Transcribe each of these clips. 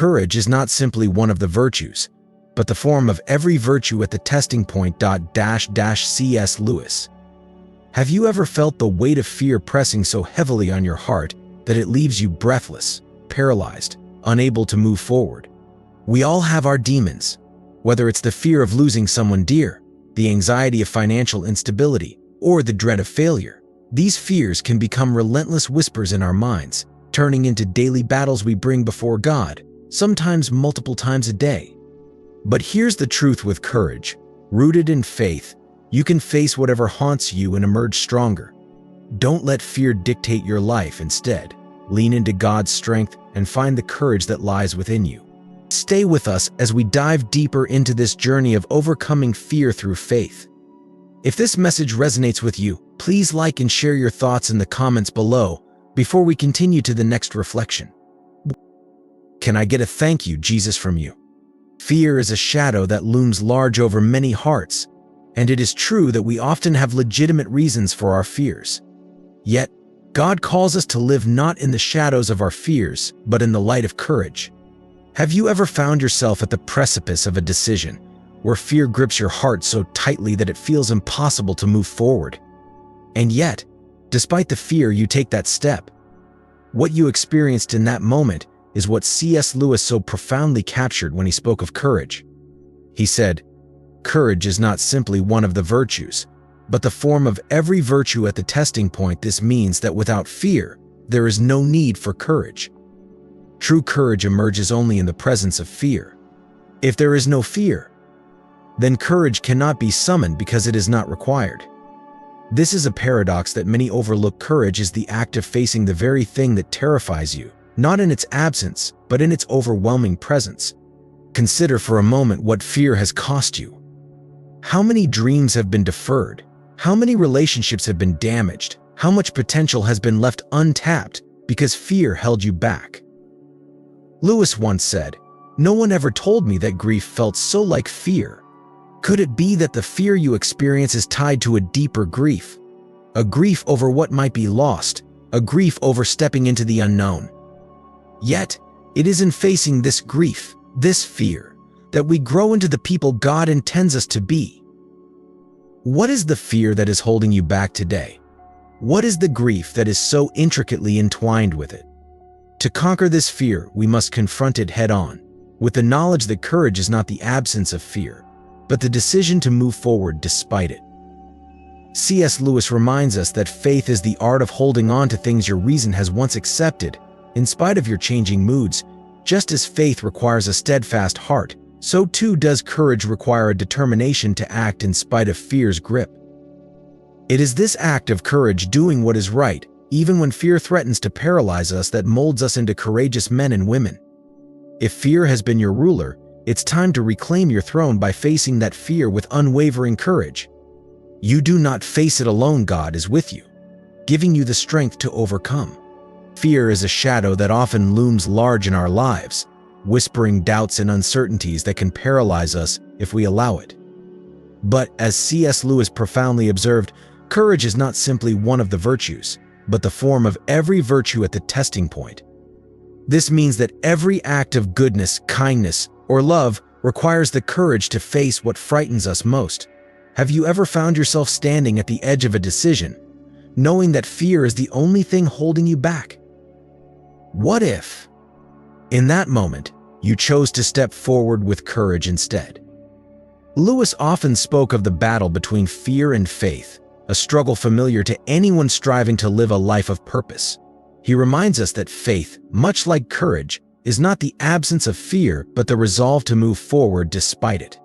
courage is not simply one of the virtues, but the form of every virtue at the testing point. C.S. Lewis. Have you ever felt the weight of fear pressing so heavily on your heart that it leaves you breathless, paralyzed, unable to move forward? We all have our demons, whether it's the fear of losing someone dear, the anxiety of financial instability, or the dread of failure. These fears can become relentless whispers in our minds, turning into daily battles we bring before God, sometimes multiple times a day. But here's the truth with courage. Rooted in faith, you can face whatever haunts you and emerge stronger. Don't let fear dictate your life. Instead, lean into God's strength and find the courage that lies within you. Stay with us as we dive deeper into this journey of overcoming fear through faith. If this message resonates with you, please like and share your thoughts in the comments below before we continue to the next reflection. Can I get a thank you, Jesus, from you? Fear is a shadow that looms large over many hearts, and it is true that we often have legitimate reasons for our fears. Yet, God calls us to live not in the shadows of our fears, but in the light of courage. Have you ever found yourself at the precipice of a decision where fear grips your heart so tightly that it feels impossible to move forward? And yet, despite the fear, you take that step. What you experienced in that moment is what C.S. Lewis so profoundly captured when he spoke of courage. He said, "Courage is not simply one of the virtues, but the form of every virtue at the testing point. This means that without fear, there is no need for courage. True courage emerges only in the presence of fear. If there is no fear, then courage cannot be summoned because it is not required." This is a paradox that many overlook. Courage is the act of facing the very thing that terrifies you, not in its absence, but in its overwhelming presence. Consider for a moment what fear has cost you. How many dreams have been deferred? How many relationships have been damaged? How much potential has been left untapped because fear held you back? Lewis once said, "No one ever told me that grief felt so like fear." Could it be that the fear you experience is tied to a deeper grief? A grief over what might be lost, a grief over stepping into the unknown. Yet, it is in facing this grief, this fear, that we grow into the people God intends us to be. What is the fear that is holding you back today? What is the grief that is so intricately entwined with it? To conquer this fear, we must confront it head-on, with the knowledge that courage is not the absence of fear, but the decision to move forward despite it. C.S. Lewis reminds us that faith is the art of holding on to things your reason has once accepted, in spite of your changing moods. Just as faith requires a steadfast heart, so too does courage require a determination to act in spite of fear's grip. It is this act of courage, doing what is right, even when fear threatens to paralyze us, that molds us into courageous men and women. If fear has been your ruler, it's time to reclaim your throne by facing that fear with unwavering courage. You do not face it alone. God is with you, giving you the strength to overcome. Fear is a shadow that often looms large in our lives, whispering doubts and uncertainties that can paralyze us if we allow it. But as C.S. Lewis profoundly observed, courage is not simply one of the virtues, but the form of every virtue at the testing point. This means that every act of goodness, kindness, or love requires the courage to face what frightens us most. Have you ever found yourself standing at the edge of a decision, knowing that fear is the only thing holding you back? What if, in that moment, you chose to step forward with courage instead? Lewis often spoke of the battle between fear and faith, a struggle familiar to anyone striving to live a life of purpose. He reminds us that faith, much like courage, is not the absence of fear, but the resolve to move forward despite it.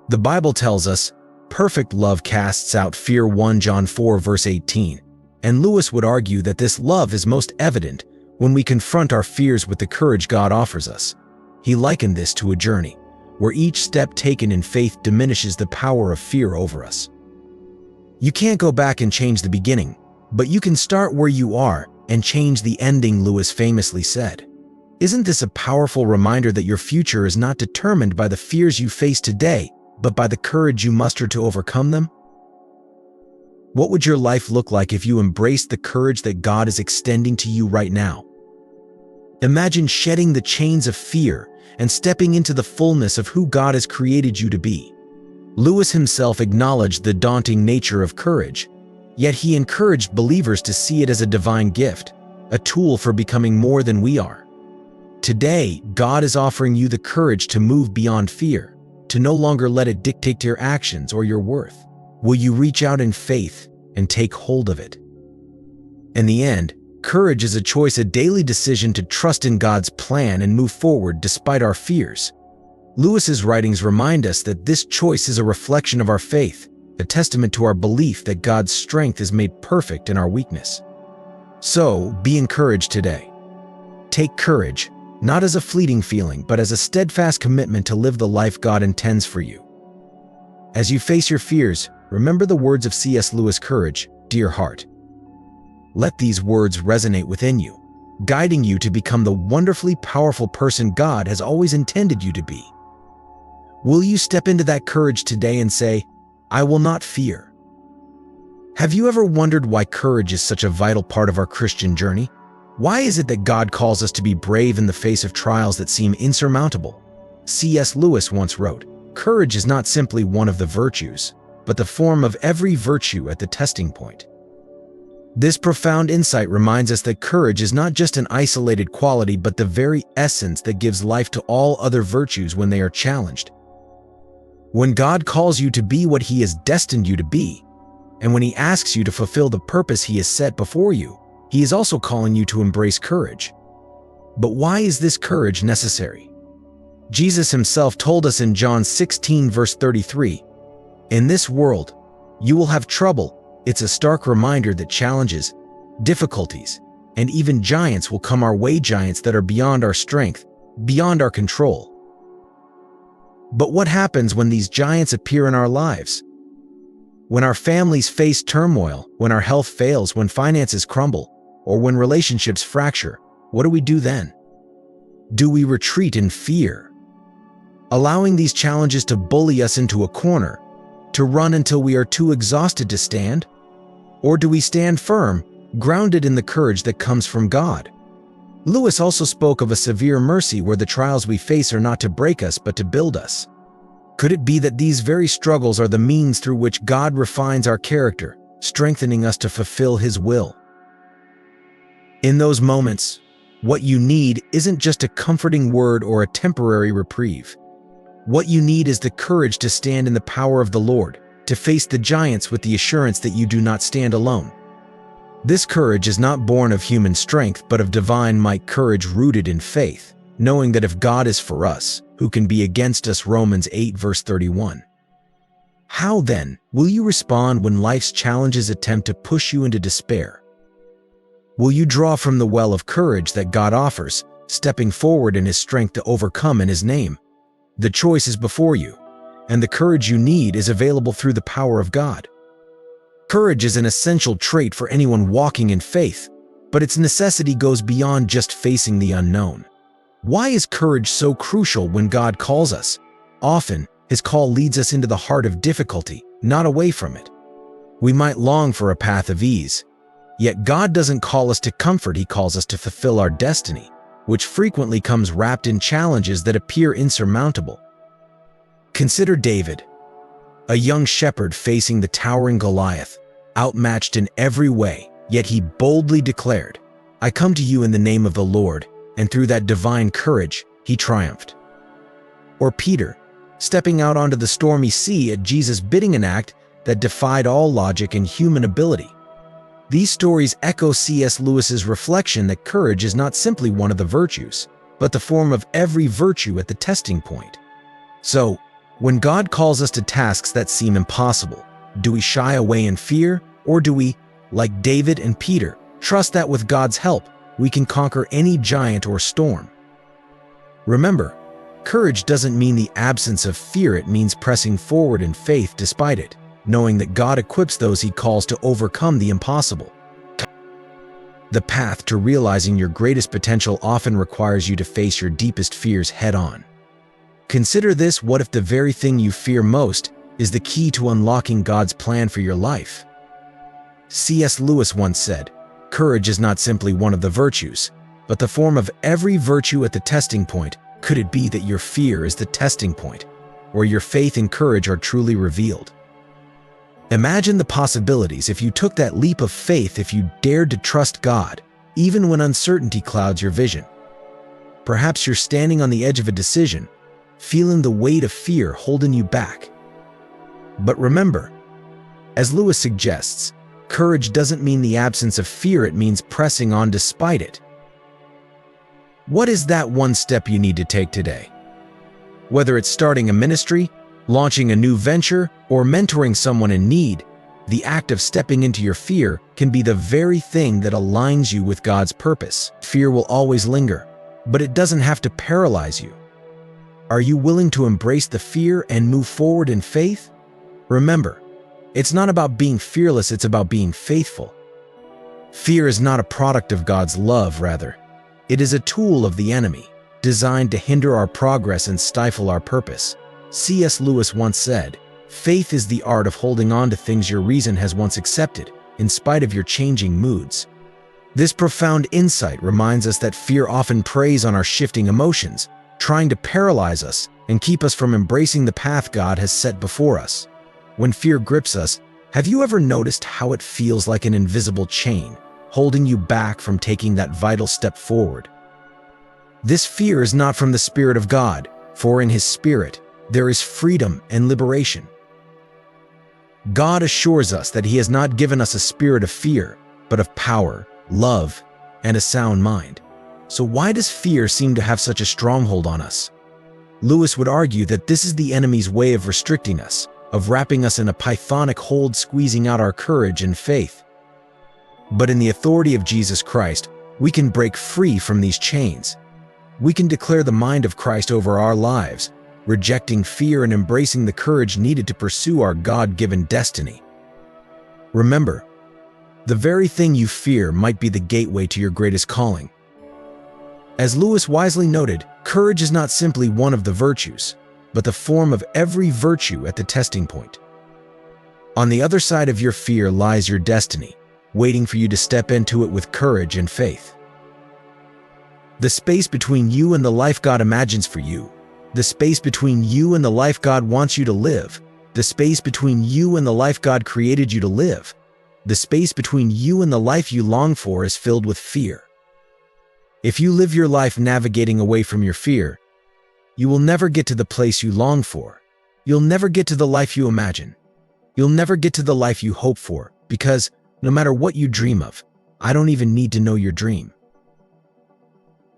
The Bible tells us, "Perfect love casts out fear." 1 John 4 verse 18. And Lewis would argue that this love is most evident when we confront our fears with the courage God offers us. He likened this to a journey, where each step taken in faith diminishes the power of fear over us. You can't go back and change the beginning, but you can start where you are and change the ending, Lewis famously said. Isn't this a powerful reminder that your future is not determined by the fears you face today, but by the courage you muster to overcome them? What would your life look like if you embraced the courage that God is extending to you right now? Imagine shedding the chains of fear and stepping into the fullness of who God has created you to be. Lewis himself acknowledged the daunting nature of courage, yet he encouraged believers to see it as a divine gift, a tool for becoming more than we are. Today, God is offering you the courage to move beyond fear, to no longer let it dictate your actions or your worth. Will you reach out in faith and take hold of it? In the end, courage is a choice, a daily decision to trust in God's plan and move forward despite our fears. Lewis's writings remind us that this choice is a reflection of our faith, a testament to our belief that God's strength is made perfect in our weakness. So, be encouraged today. Take courage, not as a fleeting feeling, but as a steadfast commitment to live the life God intends for you. As you face your fears, remember the words of C.S. Lewis' Courage, Dear Heart. Let these words resonate within you, guiding you to become the wonderfully powerful person God has always intended you to be. Will you step into that courage today and say, I will not fear? Have you ever wondered why courage is such a vital part of our Christian journey? Why is it that God calls us to be brave in the face of trials that seem insurmountable? C.S. Lewis once wrote, Courage is not simply one of the virtues, but the form of every virtue at the testing point. This profound insight reminds us that courage is not just an isolated quality, but the very essence that gives life to all other virtues when they are challenged. When God calls you to be what He has destined you to be, and when He asks you to fulfill the purpose He has set before you, He is also calling you to embrace courage. But why is this courage necessary? Jesus Himself told us in John 16, verse 33, In this world, you will have trouble. It's a stark reminder that challenges, difficulties, and even giants will come our way, giants that are beyond our strength, beyond our control. But what happens when these giants appear in our lives? When our families face turmoil, when our health fails, when finances crumble, or when relationships fracture, what do we do then? Do we retreat in fear, allowing these challenges to bully us into a corner, to run until we are too exhausted to stand? Or do we stand firm, grounded in the courage that comes from God? Lewis also spoke of a severe mercy where the trials we face are not to break us but to build us. Could it be that these very struggles are the means through which God refines our character, strengthening us to fulfill His will? In those moments, what you need isn't just a comforting word or a temporary reprieve. What you need is the courage to stand in the power of the Lord, to face the giants with the assurance that you do not stand alone. This courage is not born of human strength, but of divine might, courage rooted in faith, knowing that if God is for us, who can be against us? Romans 8, verse 31. How then will you respond when life's challenges attempt to push you into despair? Will you draw from the well of courage that God offers, stepping forward in His strength to overcome in His name? The choice is before you, and the courage you need is available through the power of God. Courage is an essential trait for anyone walking in faith, but its necessity goes beyond just facing the unknown. Why is courage so crucial when God calls us? Often, His call leads us into the heart of difficulty, not away from it. We might long for a path of ease, yet God doesn't call us to comfort. He calls us to fulfill our destiny, which frequently comes wrapped in challenges that appear insurmountable. Consider David, a young shepherd facing the towering Goliath, outmatched in every way, yet he boldly declared, I come to you in the name of the Lord, and through that divine courage, he triumphed. Or Peter, stepping out onto the stormy sea at Jesus' bidding, an act that defied all logic and human ability. These stories echo C.S. Lewis's reflection that courage is not simply one of the virtues, but the form of every virtue at the testing point. So, when God calls us to tasks that seem impossible, do we shy away in fear, or do we, like David and Peter, trust that with God's help, we can conquer any giant or storm? Remember, courage doesn't mean the absence of fear. It means pressing forward in faith despite it, knowing that God equips those He calls to overcome the impossible. The path to realizing your greatest potential often requires you to face your deepest fears head-on. Consider this: what if the very thing you fear most is the key to unlocking God's plan for your life? C.S. Lewis once said, "Courage is not simply one of the virtues, but the form of every virtue at the testing point. Could it be that your fear is the testing point, where your faith and courage are truly revealed? Imagine the possibilities if you took that leap of faith, if you dared to trust God, even when uncertainty clouds your vision. Perhaps you're standing on the edge of a decision, feeling the weight of fear holding you back. But remember, as Lewis suggests, courage doesn't mean the absence of fear, it means pressing on despite it. What is that one step you need to take today? Whether it's starting a ministry, launching a new venture, or mentoring someone in need, the act of stepping into your fear can be the very thing that aligns you with God's purpose. Fear will always linger, but it doesn't have to paralyze you. Are you willing to embrace the fear and move forward in faith? Remember, it's not about being fearless, it's about being faithful. Fear is not a product of God's love, rather, it is a tool of the enemy, designed to hinder our progress and stifle our purpose. C.S. Lewis once said, "Faith is the art of holding on to things your reason has once accepted, in spite of your changing moods." This profound insight reminds us that fear often preys on our shifting emotions, trying to paralyze us and keep us from embracing the path God has set before us. When fear grips us, have you ever noticed how it feels like an invisible chain, holding you back from taking that vital step forward? This fear is not from the Spirit of God, for in His Spirit, there is freedom and liberation. God assures us that He has not given us a spirit of fear, but of power, love, and a sound mind. So why does fear seem to have such a stronghold on us? Lewis would argue that this is the enemy's way of restricting us, of wrapping us in a pythonic hold, squeezing out our courage and faith. But in the authority of Jesus Christ, we can break free from these chains. We can declare the mind of Christ over our lives, rejecting fear and embracing the courage needed to pursue our God-given destiny. Remember, the very thing you fear might be the gateway to your greatest calling. As Lewis wisely noted, courage is not simply one of the virtues, but the form of every virtue at the testing point. On the other side of your fear lies your destiny, waiting for you to step into it with courage and faith. The space between you and the life God imagines for you, the space between you and the life God wants you to live, the space between you and the life God created you to live, the space between you and the life you long for is filled with fear. If you live your life navigating away from your fear, you will never get to the place you long for. You'll never get to the life you imagine. You'll never get to the life you hope for, because no matter what you dream of, I don't even need to know your dream.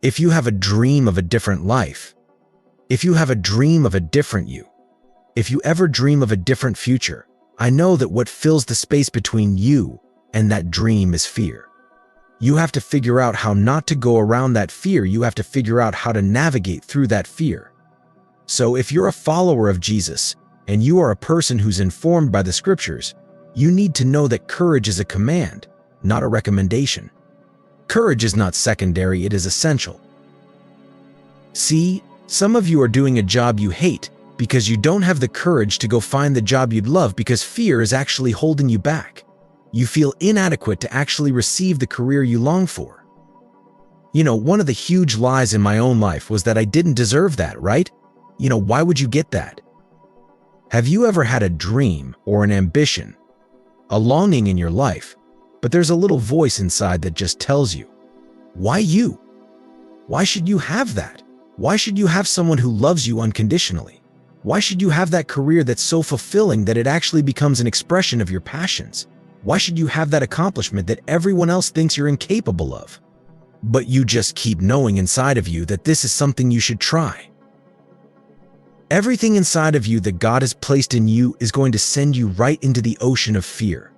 If you have a dream of a different life, if you have a dream of a different you, if you ever dream of a different future, I know that what fills the space between you and that dream is fear. You have to figure out how not to go around that fear. You have to figure out how to navigate through that fear. So if you're a follower of Jesus and you are a person who's informed by the scriptures, you need to know that courage is a command, not a recommendation. Courage is not secondary, it is essential. See, some of you are doing a job you hate because you don't have the courage to go find the job you'd love because fear is actually holding you back. You feel inadequate to actually receive the career you long for. You know, one of the huge lies in my own life was that I didn't deserve that, right? You know, why would you get that? Have you ever had a dream or an ambition, a longing in your life, but there's a little voice inside that just tells you, why you? Why should you have that? Why should you have someone who loves you unconditionally? Why should you have that career that's so fulfilling that it actually becomes an expression of your passions? Why should you have that accomplishment that everyone else thinks you're incapable of? But you just keep knowing inside of you that this is something you should try. Everything inside of you that God has placed in you is going to send you right into the ocean of fear.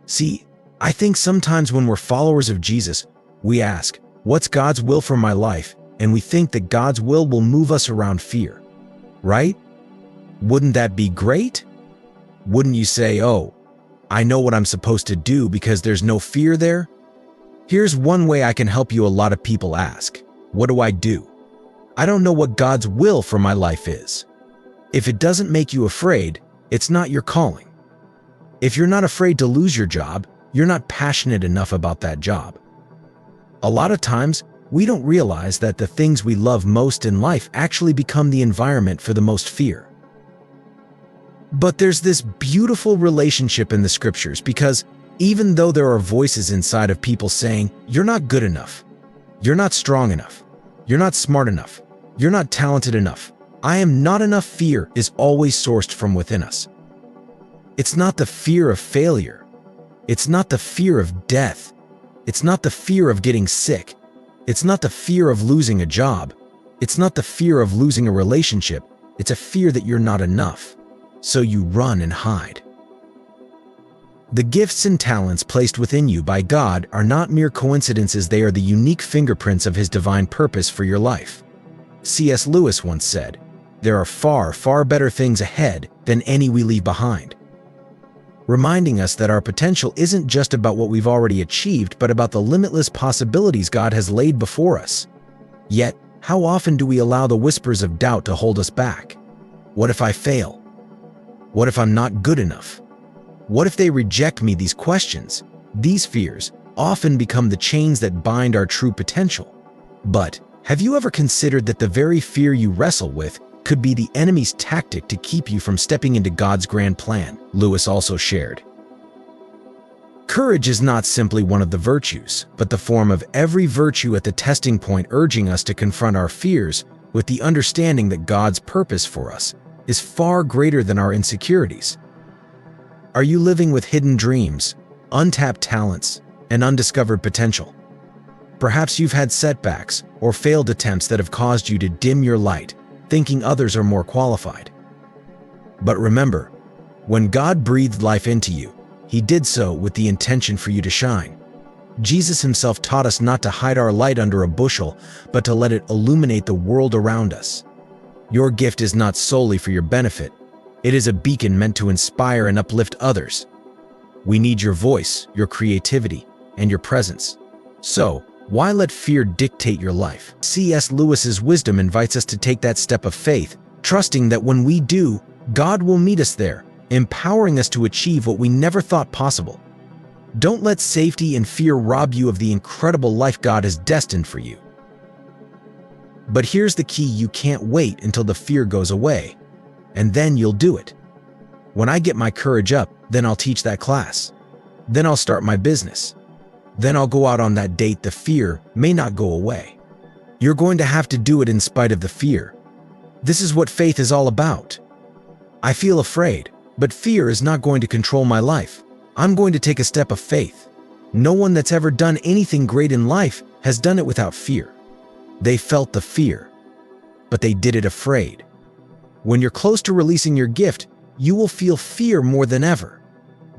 See, I think sometimes when we're followers of Jesus, we ask, what's God's will for my life? And we think that God's will move us around fear, right? Wouldn't that be great? Wouldn't you say, oh, I know what I'm supposed to do because there's no fear there? Here's one way I can help you. A lot of people ask, what do I do? I don't know what God's will for my life is. If it doesn't make you afraid, it's not your calling. If you're not afraid to lose your job, you're not passionate enough about that job. A lot of times, we don't realize that the things we love most in life actually become the environment for the most fear. But there's this beautiful relationship in the scriptures, because even though there are voices inside of people saying, "You're not good enough, you're not strong enough, you're not smart enough, you're not talented enough, I am not enough," fear is always sourced from within us. It's not the fear of failure. It's not the fear of death. It's not the fear of getting sick. It's not the fear of losing a job. It's not the fear of losing a relationship. It's a fear that you're not enough. So you run and hide. The gifts and talents placed within you by God are not mere coincidences, they are the unique fingerprints of His divine purpose for your life. C.S. Lewis once said, "There are far, far better things ahead than any we leave behind," reminding us that our potential isn't just about what we've already achieved, but about the limitless possibilities God has laid before us. Yet, how often do we allow the whispers of doubt to hold us back? What if I fail? What if I'm not good enough? What if they reject me? These questions, these fears, often become the chains that bind our true potential. But have you ever considered that the very fear you wrestle with could be the enemy's tactic to keep you from stepping into God's grand plan? Lewis also shared, "Courage is not simply one of the virtues, but the form of every virtue at the testing point, urging us to confront our fears with the understanding that God's purpose for us is far greater than our insecurities." Are you living with hidden dreams, untapped talents, and undiscovered potential? Perhaps you've had setbacks or failed attempts that have caused you to dim your light, thinking others are more qualified. But remember, when God breathed life into you, He did so with the intention for you to shine. Jesus Himself taught us not to hide our light under a bushel, but to let it illuminate the world around us. Your gift is not solely for your benefit. It is a beacon meant to inspire and uplift others. We need your voice, your creativity, and your presence. So, why let fear dictate your life? C.S. Lewis's wisdom invites us to take that step of faith, trusting that when we do, God will meet us there, empowering us to achieve what we never thought possible. Don't let safety and fear rob you of the incredible life God has destined for you. But here's the key: you can't wait until the fear goes away, and then you'll do it. When I get my courage up, then I'll teach that class. Then I'll start my business. Then I'll go out on that date. The fear may not go away. You're going to have to do it in spite of the fear. This is what faith is all about. I feel afraid, but fear is not going to control my life. I'm going to take a step of faith. No one that's ever done anything great in life has done it without fear. They felt the fear, but they did it afraid. When you're close to releasing your gift, you will feel fear more than ever.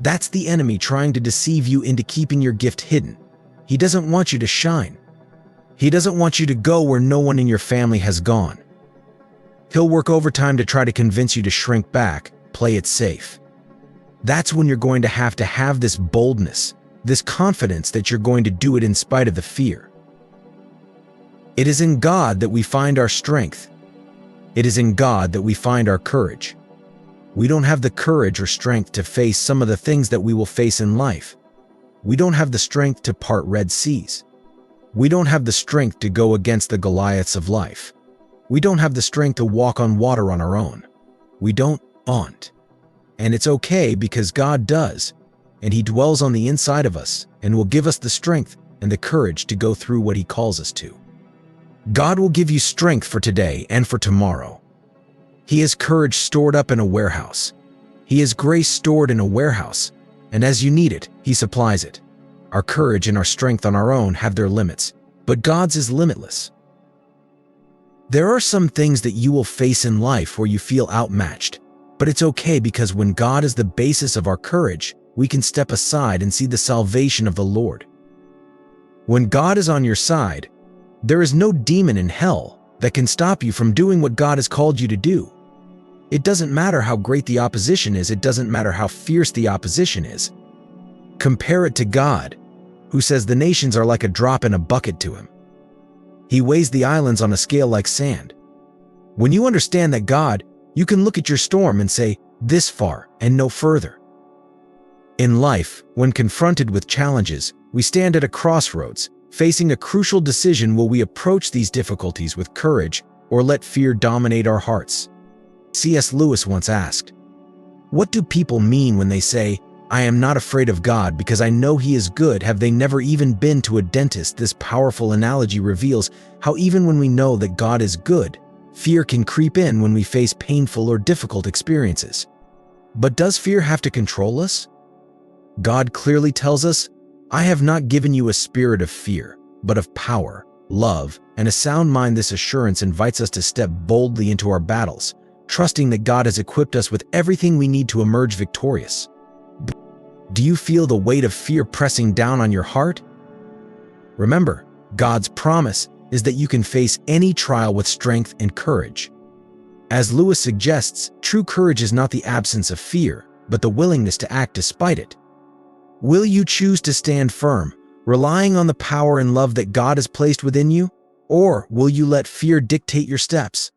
That's the enemy trying to deceive you into keeping your gift hidden. He doesn't want you to shine. He doesn't want you to go where no one in your family has gone. He'll work overtime to try to convince you to shrink back, play it safe. That's when you're going to have this boldness, this confidence that you're going to do it in spite of the fear. It is in God that we find our strength. It is in God that we find our courage. We don't have the courage or strength to face some of the things that we will face in life. We don't have the strength to part Red Seas. We don't have the strength to go against the Goliaths of life. We don't have the strength to walk on water on our own. We don't. And it's okay, because God does, and He dwells on the inside of us and will give us the strength and the courage to go through what He calls us to. God will give you strength for today and for tomorrow. He has courage stored up in a warehouse. He has grace stored in a warehouse, and as you need it, He supplies it. Our courage and our strength on our own have their limits, but God's is limitless. There are some things that you will face in life where you feel outmatched, but it's okay, because when God is the basis of our courage, we can step aside and see the salvation of the Lord. When God is on your side, there is no demon in hell that can stop you from doing what God has called you to do. It doesn't matter how great the opposition is. It doesn't matter how fierce the opposition is. Compare it to God, who says the nations are like a drop in a bucket to Him. He weighs the islands on a scale like sand. When you understand that God, you can look at your storm and say, "This far and no further." In life, when confronted with challenges, we stand at a crossroads, Facing a crucial decision, will we approach these difficulties with courage or let fear dominate our hearts? C.S. Lewis once asked, "What do people mean when they say, 'I am not afraid of God because I know He is good'? Have they never even been to a dentist?" This powerful analogy reveals how even when we know that God is good, fear can creep in when we face painful or difficult experiences. But does fear have to control us? God clearly tells us, "I have not given you a spirit of fear, but of power, love, and a sound mind." This assurance invites us to step boldly into our battles, trusting that God has equipped us with everything we need to emerge victorious. Do you feel the weight of fear pressing down on your heart? Remember, God's promise is that you can face any trial with strength and courage. As Lewis suggests, true courage is not the absence of fear, but the willingness to act despite it. Will you choose to stand firm, relying on the power and love that God has placed within you? Or will you let fear dictate your steps?